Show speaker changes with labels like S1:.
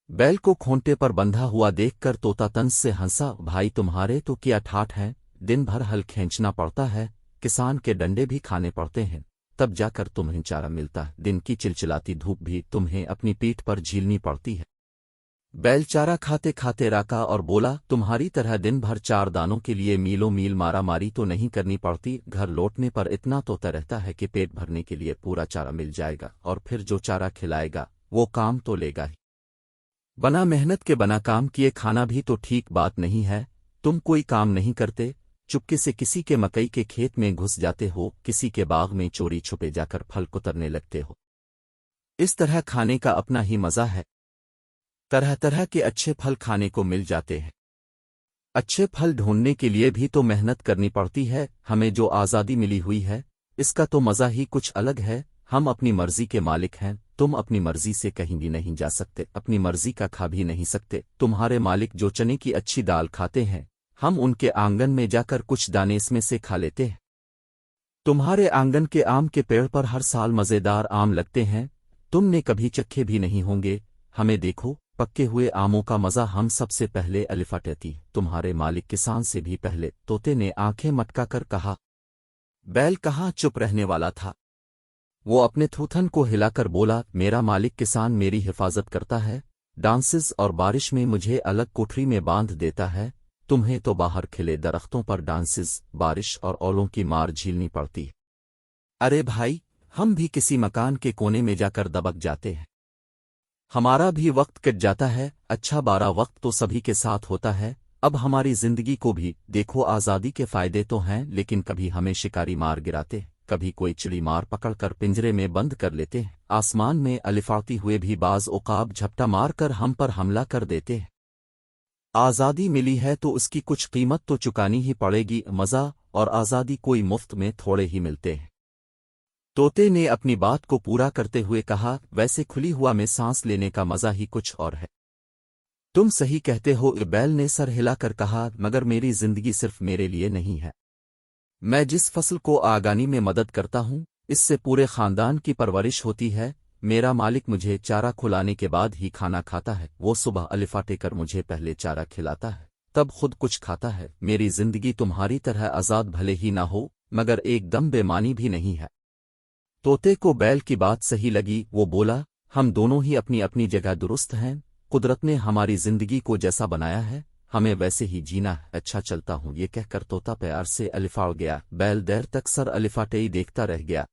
S1: बैल को खूंटे पर बंधा हुआ देखकर तोता तंज से हंसा। भाई तुम्हारे तो क्या ठाठ है, दिन भर हल खींचना पड़ता है, किसान के डंडे भी खाने पड़ते हैं, तब जाकर तुम्हें चारा मिलता है। दिन की चिलचिलाती धूप भी तुम्हें अपनी पीठ पर झीलनी पड़ती है। बैल चारा खाते खाते राका और बोला, तुम्हारी तरह दिन भर चार दानों के लिए मीलों मील मारा मारी तो नहीं करनी पड़ती। घर लौटने पर इतना तोता रहता है कि पेट भरने के लिए पूरा चारा मिल जाएगा, और फिर जो चारा खिलाएगा वो काम तो लेगा ही। बना मेहनत के बना काम किए खाना भी तो ठीक बात नहीं है। तुम कोई काम नहीं करते, चुपके से किसी के मकई के खेत में घुस जाते हो, किसी के बाग में चोरी छुपे जाकर फल कुतरने लगते हो। इस तरह खाने का अपना ही मजा है। तरह तरह के अच्छे फल खाने को मिल जाते हैं। अच्छे फल ढूंढने के लिए भी तो मेहनत करनी पड़ती है। हमें जो आज़ादी मिली हुई है, इसका तो मज़ा ही कुछ अलग है। हम अपनी मर्जी के मालिक हैं। तुम अपनी मर्जी से कहीं भी नहीं जा सकते, अपनी मर्जी का खा भी नहीं सकते। तुम्हारे मालिक जो चने की अच्छी दाल खाते हैं, हम उनके आंगन में जाकर कुछ दाने इसमें से खा लेते हैं। तुम्हारे आंगन के आम के पेड़ पर हर साल मज़ेदार आम लगते हैं, तुमने कभी चखे भी नहीं होंगे। हमें देखो, पक्के हुए आमों का मज़ा हम सबसे पहले अलिफाटेती। तुम्हारे मालिक किसान से भी पहले। तोते ने आंखें मटका कर कहा। बैल कहाँ चुप रहने वाला था। वो अपने थूथन को हिलाकर बोला, मेरा मालिक किसान मेरी हिफाजत करता है, डांसेस और बारिश में मुझे अलग कोठरी में बांध देता है। तुम्हें तो बाहर खिले दरख्तों पर डांसेस, बारिश और ओलों की मार झीलनी पड़ती है। अरे भाई, हम भी किसी मकान के कोने में जाकर दबक जाते हैं, हमारा भी वक्त कट जाता है। अच्छा 12 वक्त तो सभी के साथ होता है। अब हमारी जिंदगी को भी देखो। आज़ादी के फायदे तो हैं, लेकिन कभी हमें शिकारी मार गिराते, कभी कोई चिड़ी मार पकड़कर पिंजरे में बंद कर लेते हैं। आसमान में अलिफाती हुए भी बाज औकाब झपटा मार कर हम पर हमला कर देते हैं। आज़ादी मिली है तो उसकी कुछ कीमत तो चुकानी ही पड़ेगी। मज़ा और आज़ादी कोई मुफ्त में थोड़े ही मिलते हैं। तोते ने अपनी बात को पूरा करते हुए कहा, वैसे खुली हुआ में सांस लेने का मज़ा ही कुछ और है। तुम सही कहते हो, बैल ने सर हिलाकर कहा, मगर मेरी जिंदगी सिर्फ मेरे लिए नहीं है। मैं जिस फसल को आगानी में मदद करता हूँ, इससे पूरे खानदान की परवरिश होती है। मेरा मालिक मुझे चारा खुलाने के बाद ही खाना खाता है। वो सुबह अलिफाटे कर मुझे पहले चारा खिलाता है, तब खुद कुछ खाता है। मेरी जिंदगी तुम्हारी तरह आज़ाद भले ही ना हो, मगर एकदम बेमानी भी नहीं है। तोते को बैल की बात सही लगी। वो बोला, हम दोनों ही अपनी अपनी जगह दुरुस्त हैं। कुदरत ने हमारी जिंदगी को जैसा बनाया है, हमें वैसे ही जीना है। अच्छा चलता हूँ, ये कहकर तोता प्यार से अलिफाड़ गया। बैल देर तक सर अलिफाटे ही देखता रह गया।